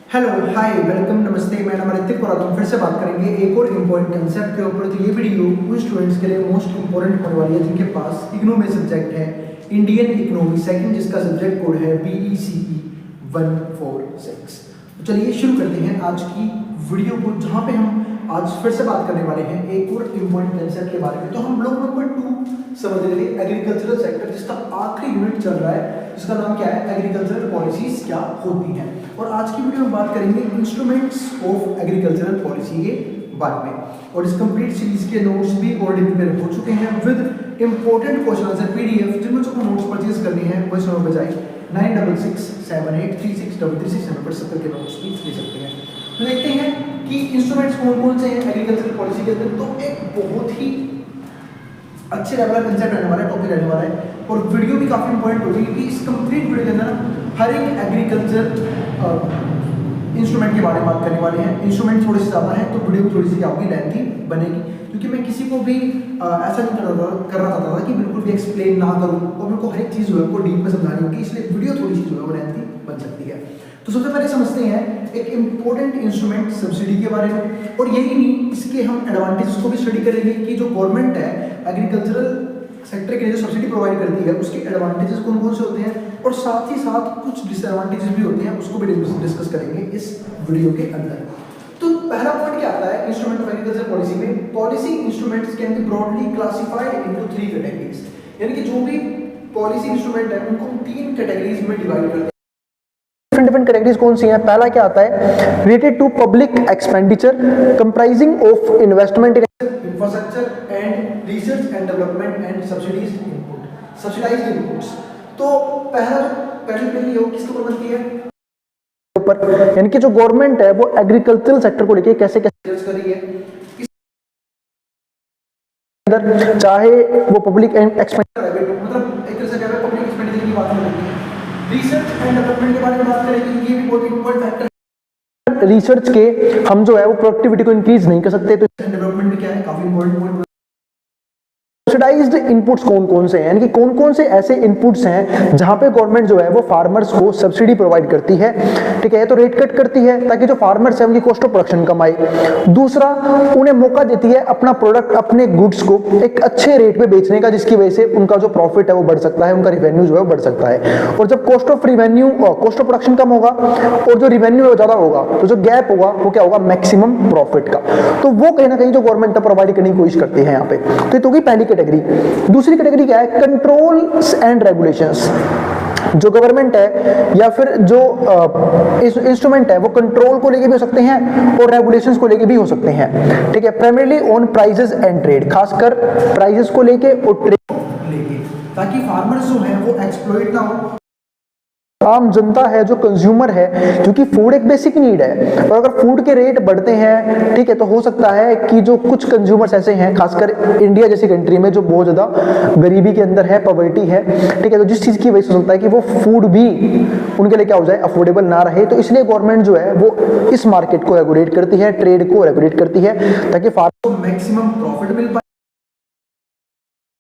Hello hi welcome नमस्ते। मैं नाम ऋतिक और हम फिर से बात करेंगे एक और इम्पोर्टेंट कंसेप्ट के ऊपर। तो ये वीडियो उन स्टूडेंट्स के लिए मोस्ट इंपॉर्टेंट होने वाली है जिनके पास इग्नू में सब्जेक्ट है इंडियन इकोनॉमी सेकंड, जिसका सब्जेक्ट कोड है BECE 146। तो चलिए शुरू करते हैं आज की वीडियो को, जहाँ पे हम आज फिर से बात करने वाले हैं एक और इम्पोर्टेंट कंसेप्ट के बारे में। तो हम लोग नंबर 2 समझ रहे थे एग्रीकल्चरल सेक्टर, जिसका आखिरी यूनिट चल रहा है, जिसका नाम क्या है, एग्रीकल्चरल पॉलिसीज क्या होती हैं। और आज की वीडियो में बात करेंगे इंस्ट्रूमेंट्स ऑफ एग्रीकल्चरल पॉलिसी के बारे में। और इस कंप्लीट सीरीज के नोट्स भी ऑलरेडी प्रिपेयर हो चुके हैं with important question answer PDF। जिन बच्चों को नोट्स परचेज करनी है वो इस नंबर पर जाए 9667836336 नंबर पर सबके नोट्स भी ले सकते हैं। तो देखते हैं कि इंस्ट्रूमेंट्स कौन कौन से हैं एग्रीकल्चरल पॉलिसी के अंदर। तो एक बहुत ही अच्छे लेवल का कंसेप्ट रहने वाला है, टॉपिक रहने वाला है, और वीडियो भी काफी इंपॉर्टेंट होगी क्योंकि इस कंप्लीट वीडियो के अंदर हर एक एग्रीकल्चर इंस्ट्रूमेंट के बारे में बात करने वाले हैं। इंस्ट्रूमेंट थोड़े से ज़्यादा हैं तो वीडियो थोड़ी सी क्या होगी, लेंथी बनेगी, क्योंकि मैं किसी को भी ऐसा नहीं करना चाहता था कि बिल्कुल भी एक्सप्लेन ना करूँ और मेरे को हर एक चीज़ जो है वो डीप में समझानी होगी, इसलिए वीडियो थोड़ी सी जो है वो लेंथी बन सकती है। तो सबसे पहले समझते हैं एक इम्पोर्टेंट इंस्ट्रूमेंट सब्सिडी के बारे में। और यही नहीं, इसके हम एडवांटेज को भी स्टडी करेंगे कि जो गवर्नमेंट है एग्रीकल्चरल सेक्टर के लिए जो सब्सिडी प्रोवाइड करती है उसके एडवांटेजेस कौन कौन से होते हैं, और साथ ही साथ कुछ डिसएडवांटेजेस भी होते हैं, उसको भी डिस्कस करेंगे इस वीडियो के अंदर। तो पहला पॉइंट क्या आता है इंस्ट्रूमेंट ऑफ एग्रीकल्चर पॉलिसी में, policy instruments can be broadly classified into 3 categories. यानी कि जो भी पॉलिसी इंस्ट्रूमेंट है उनको हम 3 कैटेगरीज में डिवाइड करते हैं। डिफरेंट कैटेगरीज कौन सी हैं? पहला क्या आता है, related to public expenditure comprising of investment in infrastructure and research and development and subsidised inputs. तो पहली कैटेगरी वो किसको कवर करती है, ऊपर, यानी कि जो गवर्नमेंट है वो एग्रीकल्चरल सेक्टर को लेके कैसे कैसे कर रही है, चाहे वो पब्लिक एक्सपेंडिचर, मतलब एक तरह से क्या है पब्लिक एक्सपेंडिचर की बात करेंगे, रिसर्च एंड डेवलपमेंट के बारे में बात करेंगे, ये भी बहुत इंपॉर्टेंट फैक्टर। रिसर्च के हम जो है वो प्रोडक्टिविटी को इंक्रीज नहीं कर सकते, तो डेवलपमेंट में क्या है काफी इंपॉर्टेंट पॉइंट। सब्सिडाइज्ड इनपुट्स कौन कौन से हैं, यानी कि कौन कौन से ऐसे इनपुट्स हैं जहां पे गवर्नमेंट जो है वो फार्मर्स को सब्सिडी प्रोवाइड करती है, ठीक है, तो रेट कट करती है ताकि जो फार्मर्स है उनकी कॉस्ट ऑफ प्रोडक्शन कम आए। दूसरा, उन्हें मौका देती है अपना प्रोडक्ट, अपने गुड्स को एक अच्छे रेट पे बेचने का, जिसकी वजह से उनका जो प्रॉफिट है वो बढ़ सकता है, उनका रिवेन्यू जो है वो बढ़ सकता है। और जब कॉस्ट ऑफ प्रोडक्शन कम होगा और जो रिवेन्यू ज्यादा होगा तो जो गैप होगा वो क्या होगा, मैक्सिमम प्रॉफिट का। तो वो कहीं ना कहीं जो गवर्नमेंट प्रोवाइड करने की कोशिश करती है यहाँ पे। तो ये तो होगी पहली कैटेगरी। दूसरी कैटेगरी क्या है, कंट्रोल्स एंड रेगुलेशंस। जो गवर्नमेंट है या फिर जो इंस्ट्रूमेंट है वो कंट्रोल को लेके भी हो सकते हैं और रेगुलेशंस को लेके भी हो सकते हैं, ठीक है, primarily on prices and trade, खासकर प्राइसेस को लेके और ट्रेड लेके, ताकि फार्मर्स जो है वो एक्सप्लॉइट ना हो। आम जनता है, जो कंज्यूमर है, क्योंकि फूड एक बेसिक नीड है, और अगर फूड के रेट बढ़ते हैं, ठीक है, तो हो सकता है कि जो कुछ कंज्यूमर्स ऐसे हैं, खासकर इंडिया जैसी कंट्री में जो बहुत ज्यादा गरीबी के अंदर है, पॉवर्टी है, ठीक है, तो जिस चीज की वजह से हो सकता है कि वो फूड भी उनके लिए क्या हो जाए, अफोर्डेबल ना रहे। तो इसलिए गवर्नमेंट जो है वो इस मार्केट को रेगुलेट करती है, ट्रेड को रेगुलेट करती है, ताकि फार्मर को मैक्सिमम प्रॉफिट मिल पाए,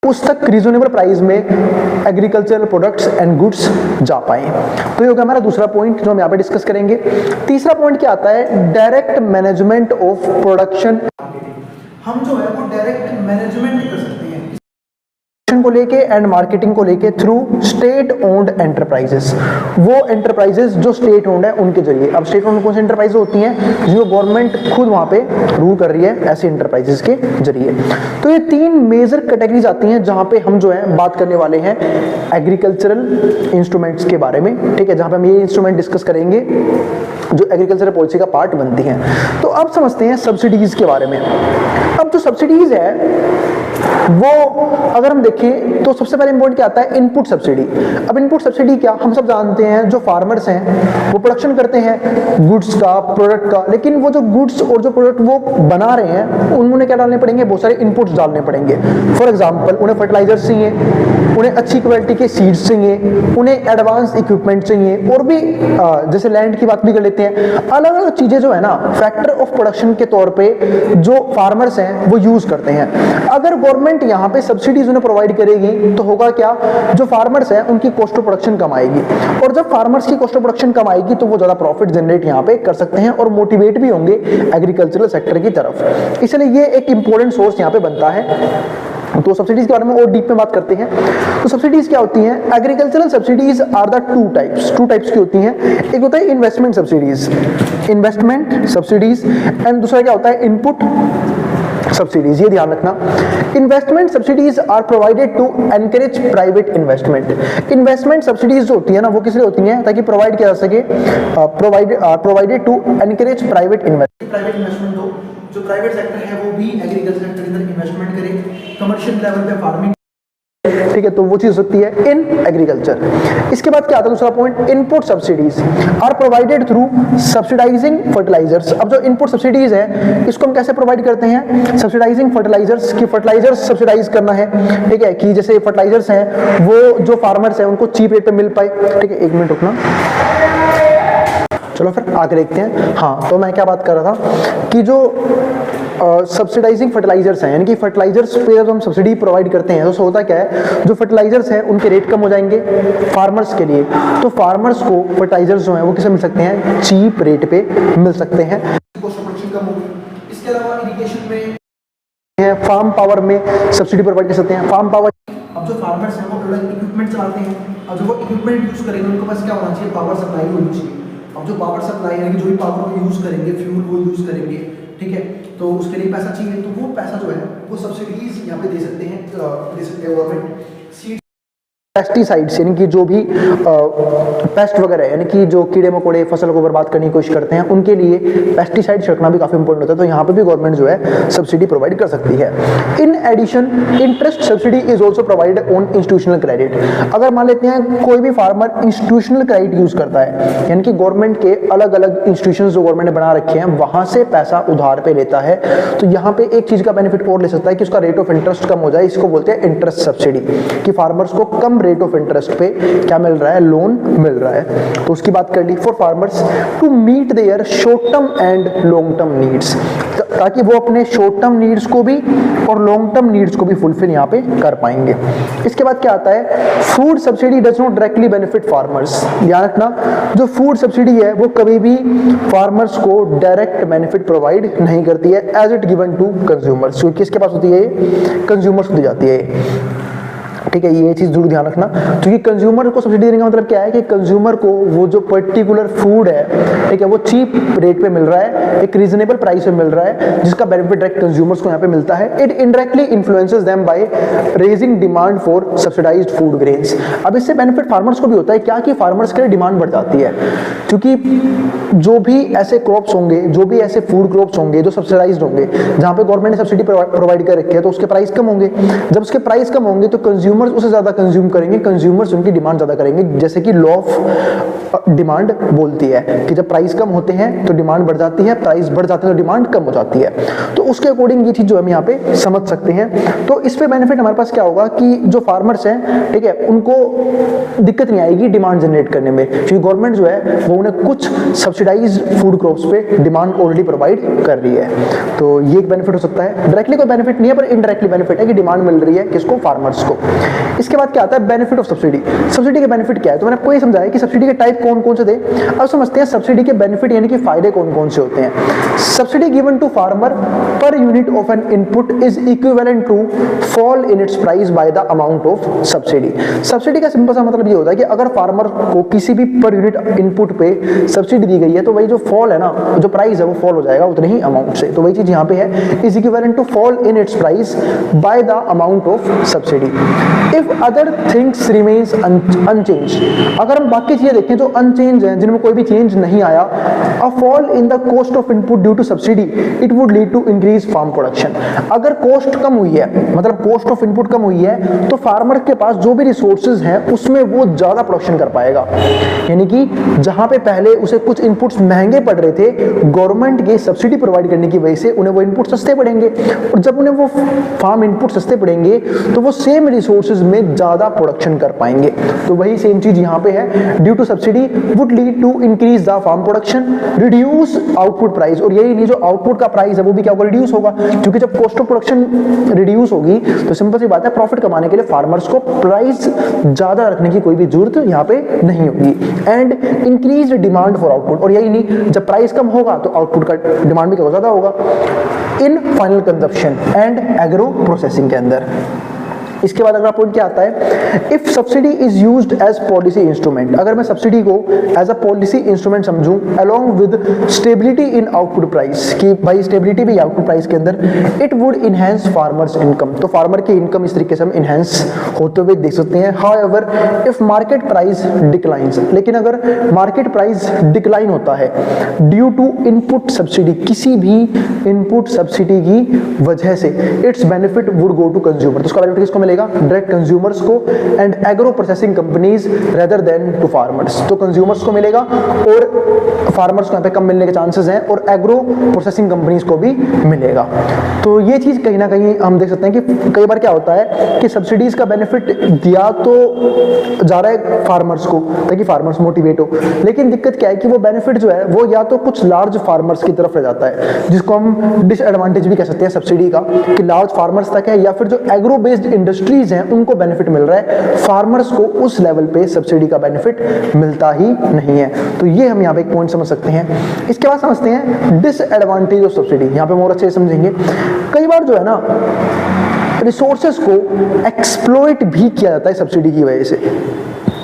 उस तक रीजनेबल प्राइस में एग्रीकल्चरल प्रोडक्ट्स एंड गुड्स जा पाए। तो ये होगा हमारा दूसरा पॉइंट जो हम यहाँ पे डिस्कस करेंगे। तीसरा पॉइंट क्या आता है, डायरेक्ट मैनेजमेंट ऑफ प्रोडक्शन। हम जो है वो डायरेक्ट मैनेजमेंट कर सकते हैं को लेके एंड मार्केटिंग को लेके थ्रू स्टेट ओन्ड एंटरप्राइजेस। वो एंटरप्राइजेस जो स्टेट ओन्ड है उनके जरिए। अब स्टेट ओन्ड कौन सी एंटरप्राइजेस होती हैं, जो गवर्नमेंट खुद वहां पे रूल कर रही है, ऐसे एंटरप्राइजेस के जरिए। तो ये 3 मेजर कैटेगरीज आती हैं जहां पे हम जो है बात करने वाले हैं एग्रीकल्चरल इंस्ट्रूमेंट्स के बारे में, ठीक है, जहां पे हम ये इंस्ट्रूमेंट डिस्कस करेंगे जो एग्रीकल्चरल पॉलिसी का पार्ट बनती हैं। तो अब समझते हैं सब्सिडीज के बारे में। अब जो सब्सिडीज है वो अगर हम देखें तो सबसे पहले इंपॉर्टेंट क्या आता है, इनपुट सब्सिडी। अब इनपुट सब्सिडी क्या, हम सब जानते हैं जो फार्मर्स हैं वो प्रोडक्शन करते हैं गुड्स का, प्रोडक्ट का, लेकिन वो जो गुड्स और जो प्रोडक्ट वो बना रहे हैं उन्होंने क्या डालने पड़ेंगे, बहुत सारे इनपुट्स डालने पड़ेंगे। फॉर एग्जाम्पल, उन्हें फर्टिलाइजर चाहिए, उन्हें अच्छी क्वालिटी के सीड्स चाहिए, उन्हें एडवांस इक्विपमेंट चाहिए, और भी जैसे लैंड की बात भी कर लेते हैं, अलग अलग चीजें जो है ना फैक्टर ऑफ प्रोडक्शन के तौर पे जो फार्मर्स हैं वो यूज करते हैं। अगर गवर्नमेंट यहाँ पे सब्सिडीज उन्हें प्रोवाइड प्रोवाइड करेगी तो होगा क्या, जो फार्मर्स हैं उनकी कॉस्ट ऑफ प्रोडक्शन कम आएगी, और जब फार्मर्स की कॉस्ट ऑफ प्रोडक्शन कम आएगी तो वो ज्यादा प्रॉफिट जनरेट यहाँ पे कर सकते हैं और मोटिवेट भी होंगे एग्रीकल्चरल सेक्टर की तरफ। इसलिए ये एक इंपॉर्टेंट सोर्स यहाँ पे बनता है। तो सब्सिडीज के बारे में और डीप में बात करते हैं। तो सब्सिडीज क्या होती हैं? Agricultural subsidies are the two types की होती हैं। एक होता है इन्वेस्टमेंट सब्सिडीज एंड दूसरा क्या होता है, इनपुट सब्सिडीज। ये ध्यान रखना, investment subsidies are provided to encourage private investment. Investment subsidies जो होती है ना, वो किस लिए होती हैं? ताकि प्रोवाइड किया जा सके, provided to encourage private investment हो, जो प्राइवेट सेक्टर है वो भी एग्रीकल्चर सेक्टर के अंदर इन्वेस्टमेंट करे, कमर्शियल लेवल पे फार्मिंग, ठीक है, तो वो चीज हो सकती है इन एग्रीकल्चर। इसके बाद क्या आता है दूसरा point, input subsidies are provided through subsidising fertilisers. अब जो इनपुट सब्सिडीज है इसको हम कैसे प्रोवाइड करते हैं? सब्सिडाइजिंग फर्टिलाइजर्स, की फर्टिलाइजर्स सब्सिडाइज करना है, ठीक है, कि जैसे फर्टिलाइजर्स हैं वो जो फार्मर्स हैं उनको चीप रेट पे मिल पाए, ठीक है। एक मिनट रुकना, चलो फिर आगे देखते हैं। हाँ, तो मैं क्या बात कर रहा था कि जो सब्सिडाइजिंग फर्टिलाइजर्स हैं, यानी कि फर्टिलाइजर्स पे जब हम सब्सिडी प्रोवाइड करते हैं तो होता क्या है, जो फर्टिलाइजर्स हैं उनके रेट कम हो जाएंगे फार्मर्स के लिए, तो फार्मर्स को फर्टिलाइजर्स जो हैं वो किसे मिल सकते हैं? चीप रेट पे मिल सकते हैं। इसके अलावा इरिगेशन में, फार्म पावर में सब्सिडी प्रोवाइड कर सकते हैं। फार्म पावर, अब जो फार्मर्स हैं वो इक्विपमेंट चलाते हैं, अब जो वो इक्विपमेंट यूज करेंगे उनके पास क्या होना चाहिए? पावर सप्लाई होनी चाहिए। अब जो पावर सप्लाई यानी कि जो भी पावर वो यूज करेंगे, फ्यूल वो यूज करेंगे, ठीक है, तो उसके लिए पैसा चाहिए, तो वो पैसा जो है वो सब्सिडीज यहाँ पे दे सकते हैं गवर्नमेंट। सीड पेस्टिसाइड्स यानी कि जो भी पेस्ट वगैरह है, यानी कि जो कीड़े मकोड़े फसल को बर्बाद करने की कोशिश करते हैं, उनके लिए पेस्टिसाइड छिड़कना भी काफी इंपॉर्टेंट होता है, तो यहाँ पे भी गवर्नमेंट जो है सब्सिडी प्रोवाइड कर सकती है। In addition interest subsidy is also provided on institutional credit. अगर मान लेते हैं कोई भी फार्मर इंस्टीट्यूशनल क्रेडिट यूज करता है, यानी कि गवर्नमेंट के अलग अलग इंस्टीट्यूशन जो गवर्नमेंट ने बना रखे हैं वहां से पैसा उधार पे लेता है, तो यहाँ पे एक चीज का बेनिफिट और ले सकता है कि उसका रेट ऑफ इंटरेस्ट कम हो जाए। इसको बोलते हैं इंटरेस्ट सब्सिडी, कि फार्मर्स को कम रेट ऑफ इंटरेस्ट पे क्या मिल रहा है? लोन मिल रहा है। तो उसकी बात कर ली। For farmers to meet their short term and long term needs, ताकि वो अपने शॉर्ट टर्म नीड्स को भी और लॉन्ग टर्म नीड्स को भी फुलफिल यहाँ पे कर पाएंगे। इसके बाद क्या आता है? Food subsidy does not directly benefit farmers. ध्यान रखना, जो फूड सब्सिडी है वो कभी भी फार्मर्स को डायरेक्ट बेनिफिट प्रोवाइड नहीं करती है as it given to consumers, क्योंकि किसके पास होती है? कंज्यूमर्स को दी जाती है, ठीक है। ये चीज जरूर ध्यान रखना, क्योंकि कंज्यूमर को सब्सिडी देने का मतलब क्या है कि कंज्यूमर को वो जो पर्टिकुलर फूड है, ठीक है, वो चीप रेट पे मिल रहा है, एक रीजनेबल प्राइस पे मिल रहा है, जिसका बेनिफिट डायरेक्ट कंज्यूमर्स को यहाँ पे मिलता है। It indirectly influences them by raising demand for subsidised food grains. अब इससे बेनिफिट फार्मर्स को भी होता है, क्या कि फार्मर्स के लिए डिमांड बढ़ जाती है, क्योंकि जो भी ऐसे क्रॉप्स होंगे, जो भी ऐसे फूड क्रॉप्स होंगे जो सब्सिडाइज्ड होंगे, जहां पे गवर्नमेंट ने सब्सिडी प्रोवाइड कर रखी है, तो उसके प्राइस कम होंगे। जब उसके प्राइस कम होंगे तो कंज्यूमर्स उसे ज्यादा कंज्यूम करेंगे, कंज्यूमर्स उनकी डिमांड ज्यादा करेंगे, जैसे कि लॉ ऑफ डिमांड बोलती है कि जब प्राइस कम होते हैं तो डिमांड बढ़ जाती है, प्राइस बढ़ जाते हैं तो डिमांड कम हो जाती है। तो उसके अकॉर्डिंग ये चीज जो हम यहाँ पे समझ सकते हैं। तो इस पे बेनिफिट हमारे पास क्या होगा कि जो फार्मर्स हैं, ठीक है, उनको दिक्कत नहीं आएगी डिमांड जनरेट करने में, क्योंकि गवर्नमेंट जो है वो उन्हें कुछ सब्सिडाइज्ड फूड क्रॉप्स पे डिमांड ऑलरेडी प्रोवाइड कर रही है। तो ये एक बेनिफिट हो सकता है। डायरेक्टली कोई बेनिफिट नहीं है, पर इनडायरेक्टली बेनिफिट है कि डिमांड मिल रही है किसको? फार्मर्स को। इसके बाद क्या आता है? Benefit of subsidy. सब्सिडी के बेनिफिट क्या है? तो मैंने आपको ये समझाया कि सब्सिडी के टाइप कौन कौन से थे। अब समझते हैं सब्सिडी के बेनिफिट यानी कि फायदे कौन कौन से होते हैं। Subsidy given to farmer per unit of an input is equivalent to fall in its price by the amount of subsidy. Subsidy का सिंपल सा मतलब ये होता है कि अगर फार्मर को किसी भी पर यूनिट इनपुट पे सब्सिडी दी गई है तो वही जो फॉल है ना, जो प्राइस है वो फॉल हो जाएगा उतने ही अमाउंट से। तो वही चीज यहाँ पे है, is equivalent to fall in its price by the amount of subsidy if other things remains unchanged. अगर हम बाकी चीजें देखें जो अनचेंज हैं, जिनमें कोई भी चेंज नहीं आया, a fall in the cost of input due to subsidy it would lead to increase farm production. अगर कॉस्ट कम हुई है, मतलब कॉस्ट ऑफ इनपुट कम हुई है, तो फार्मर के पास जो भी रिसोर्सेज हैं उसमें वो ज्यादा प्रोडक्शन कर पाएगा। यानी कि जहां पे पहले उसे कुछ इनपुट्स महंगे पड़ रहे थे, गवर्नमेंट के सब्सिडी प्रोवाइड करने की वजह से उन्हें वो इनपुट सस्ते पड़ेंगे, और जब उन्हें वो फार्म इनपुट सस्ते पड़ेंगे तो वो सेम रिसोर्स रिसोर्सेज में ज़्यादा प्रोडक्शन कर पाएंगे। तो वही सेम चीज़ यहाँ पे है, due to subsidy would lead to increase the farm production, reduce output price, और यही नहीं जो आउटपुट का प्राइस है वो भी क्या होगा, रिड्यूस होगा, क्योंकि जब कॉस्ट ऑफ प्रोडक्शन रिड्यूस होगी तो सिंपल सी बात है प्रॉफिट कमाने के लिए फार्मर्स को प्राइस ज़्यादा रखने की कोई भी जरूरत यहाँ पे नहीं होगी। And increase demand for output, और यही नहीं जब प्राइस कम होगा तो आउटपुट का डिमांड भी क्या ज़्यादा होगा in final consumption and agro processing के अंदर। इसके बाद अगला पॉइंट क्या आता है, if subsidy is used as policy instrument, अगर मैं सब्सिडी को एज अ पॉलिसी इंस्ट्रूमेंट समझूं along with stability in output price, कि भाई स्टेबिलिटी भी आउटपुट प्राइस के अंदर, it would enhance farmers income, तो फार्मर की इनकम इस तरीके से हम इनहेंस होते हुए देख सकते हैं। However if market price declines, लेकिन अगर मार्केट प्राइस डिक्लाइन होता है ड्यू टू इनपुट सब्सिडी, किसी भी इनपुट सब्सिडी की वजह से, its benefit would go to consumer, तो उसका बेनिफिट किसको मिलेगा, डायरेक्ट कंज्यूमर्स को, and agro processing companies rather than to farmers, तो कंज्यूमर्स को मिलेगा और फार्मर्स को यहाँ पे कम मिलने के चांसेस हैं, और एग्रो प्रोसेसिंग कंपनीज को भी मिलेगा। तो ये चीज कहीं ना कहीं हम देख सकते हैं कि कई बार क्या होता है कि सब्सिडीज का बेनिफिट दिया तो जा रहा है फार्मर्स को ताकि फार्मर्स मोटिवेट हो, लेकिन दिक्कत क्या है कि वो बेनिफिट जो है वो या तो कुछ लार्ज फार्मर्स की तरफ रह जाता है, जिसको हम डिसएडवांटेज भी कह सकते हैं सब्सिडी का, कि लार्ज फार्मर्स तक है, या फिर जो एग्रो बेस्ड इंडस्ट्रीज हैं उनको बेनिफिट मिल रहा है, फार्मर्स को उस लेवल पे सब्सिडी का बेनिफिट मिलता ही नहीं है। तो ये हम यहाँ पे एक पॉइंट समझ सकते हैं। इसके बाद समझते हैं डिसएडवांटेज ऑफ सब्सिडी, यहाँ पे और अच्छे से समझेंगे। कई बार जो है ना रिसोर्सेज को एक्सप्लॉइट भी किया जाता है सब्सिडी की वजह से,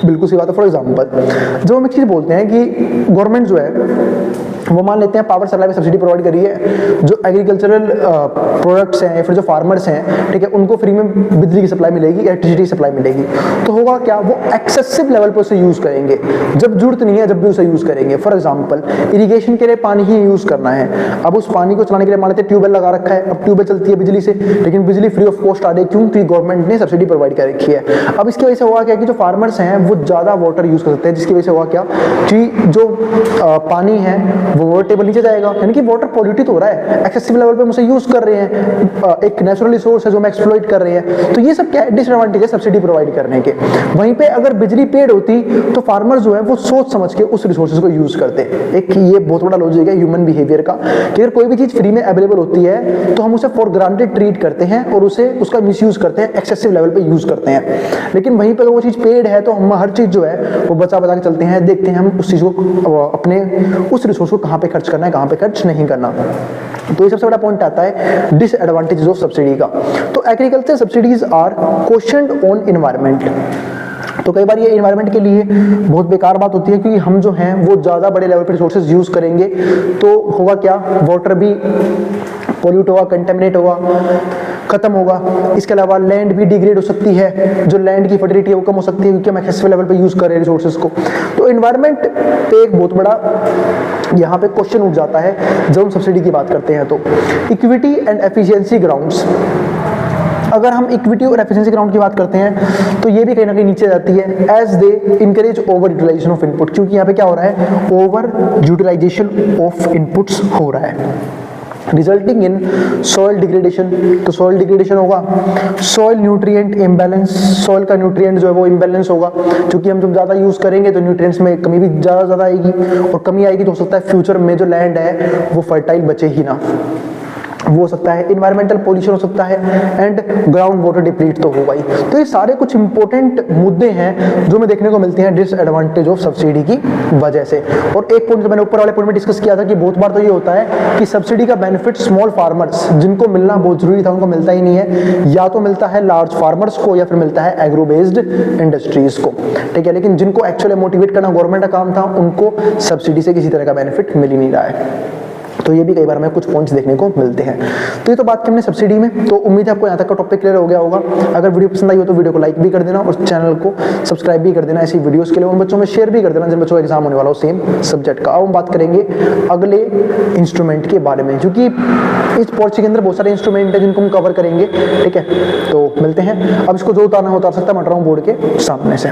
बिल्कुल सी बात है। फॉर एग्जांपल जब हम एक चीज बोलते हैं कि गवर्नमेंट जो है वो मान लेते हैं पावर सप्लाई में सब्सिडी प्रोवाइड करी है, जो एग्रीकल्चरल प्रोडक्ट्स हैं या फिर जो फार्मर्स हैं, ठीक है, उनको फ्री में बिजली की सप्लाई मिलेगी, इलेक्ट्रिसिटी सप्लाई मिलेगी, तो होगा क्या, वो एक्सेसिव लेवल पर उसे यूज करेंगे, जब जरूरत नहीं है जब भी उसे यूज करेंगे। फॉर एग्जांपल इरिगेशन के लिए पानी ही यूज करना है, अब उस पानी को चलाने के लिए मान लेते हैं ट्यूबवेल लगा रखा है, अब ट्यूबवेल चलती है बिजली से, लेकिन बिजली फ्री ऑफ कॉस्ट आ रही है, क्यों, क्योंकि गवर्नमेंट ने सब्सिडी प्रोवाइड कर रखी है। अब इसकी वजह से हुआ क्या कि जो फार्मर्स हैं वो ज्यादा वाटर यूज कर सकते हैं, जिसकी वजह से हुआ क्या कि जो पानी है वो वाटर टेबल नीचे जाएगा, यानी कि वाटर पॉल्यूटेड हो रहा है, एक्सेसिव लेवल पे हम उसे यूज कर रहे हैं, एक नेचुरल रिसोर्स है जो हम एक्सप्लॉइट कर रहे हैं। तो ये सब क्या है, डिसएडवांटेज है सब्सिडी प्रोवाइड करने के। वहीं पे अगर बिजली पेड होती तो फार्मर जो है वो सोच समझ के उस रिसोर्सेज को यूज करते। एक ये बहुत बड़ा लॉजिक है ह्यूमन बिहेवियर का कि अगर कोई भी चीज फ्री में अवेलेबल होती है तो हम उसे फॉर ग्रांटेड ट्रीट करते हैं और उसे उसका मिसयूज करते हैं, एक्सेसिव लेवल पे यूज करते हैं। लेकिन वहीं पे अगर वो चीज पेड है तो हम हर चीज जो है वो बचा के चलते हैं, देखते हैं हम उस चीज को अपने उस रिसोर्स को कहाँ पे खर्च करना है, कहाँ पे खर्च नहीं करना। तो ये सबसे बड़ा पॉइंट आता है डिसएडवांटेजेस ऑफ सब्सिडी का। तो agriculture subsidies are questioned on environment. तो कई बार ये एनवायरनमेंट के लिए बहुत बेकार बात होती है क्योंकि हम जो हैं वो ज़्यादा बड़े लेवल पर रिसोर्सेज यूज़ करेंगे तो होगा क्या, वाटर भी पोल्यूट होगा, कंटेमिनेट होगा, खत्म होगा। इसके अलावा लैंड भी डिग्रेड हो सकती है, जो लैंड की फर्टिलिटी है वो कम हो सकती है क्योंकि हम एक्सेसिव लेवल पे यूज़ कर रहे हैं रिसोर्सेज को। तो एनवायरनमेंट पे एक बहुत बड़ा यहाँ पे क्वेश्चन उठ जाता है जब हम सब्सिडी की बात करते हैं। तो इक्विटी एंड एफिशिएंसी ग्राउंड्स, अगर हम इक्विटी और एफिशिएंसी ग्राउंड की बात करते हैं तो ये भी कहीं ना कहीं नीचे जाती है as they encourage over utilisation of input, क्योंकि यहाँ पे क्या हो रहा है, ओवर यूटिलाइजेशन ऑफ इनपुट्स हो रहा है, रिजल्टिंग इन सॉइल डिग्रेडेशन। तो सॉइल डिग्रेडेशन होगा, सॉइल न्यूट्रिएंट इम्बैलेंस, सॉइल का न्यूट्रिएंट जो है वो इम्बैलेंस होगा, क्योंकि हम जब ज़्यादा यूज़ करेंगे तो न्यूट्रिएंट्स में कमी भी ज़्यादा आएगी, और कमी आएगी तो हो सकता है फ्यूचर में जो लैंड है वो फर्टाइल बचे ही ना, वो हो सकता है इन्वायरमेंटल पोल्यूशन हो सकता है, एंड ग्राउंड वाटर डिप्लीट तो होगा ही। तो ये सारे कुछ इंपॉर्टेंट मुद्दे हैं जो हमें देखने को मिलते हैं डिसएडवांटेज ऑफ सब्सिडी की वजह से। और एक पॉइंट जो मैंने ऊपर वाले पॉइंट में डिस्कस किया था कि बहुत बार तो ये होता है कि सब्सिडी का बेनिफिट स्मॉल फार्मर्स जिनको मिलना बहुत जरूरी था उनको मिलता ही नहीं है, या तो मिलता है लार्ज फार्मर्स को या फिर मिलता है एग्रो बेस्ड इंडस्ट्रीज को, ठीक है। लेकिन जिनको एक्चुअली मोटिवेट करना गवर्नमेंट का काम था उनको सब्सिडी से किसी तरह का बेनिफिट मिल ही नहीं रहा है। तो ये भी कई बार हमें कुछ पॉइंट्स देखने को मिलते हैं। तो ये तो बात की हमने सब्सिडी में। तो उम्मीद है आपको यहाँ तक का टॉपिक क्लियर हो गया होगा। अगर वीडियो पसंद आई हो तो वीडियो को लाइक भी कर देना और चैनल को सब्सक्राइब भी कर देना ऐसी वीडियोस के लिए, उन बच्चों में शेयर भी कर देना जिन बच्चों का एग्जाम होने वाला हो सेम सब्जेक्ट का। अब हम बात करेंगे अगले इंस्ट्रूमेंट के बारे में, क्योंकि इस पॉलिसी के अंदर बहुत सारे इंस्ट्रूमेंट है जिनको हम कवर करेंगे, ठीक है। तो मिलते हैं, अब इसको जो उतारना हो उतार सकता है, मैं बोर्ड के सामने से।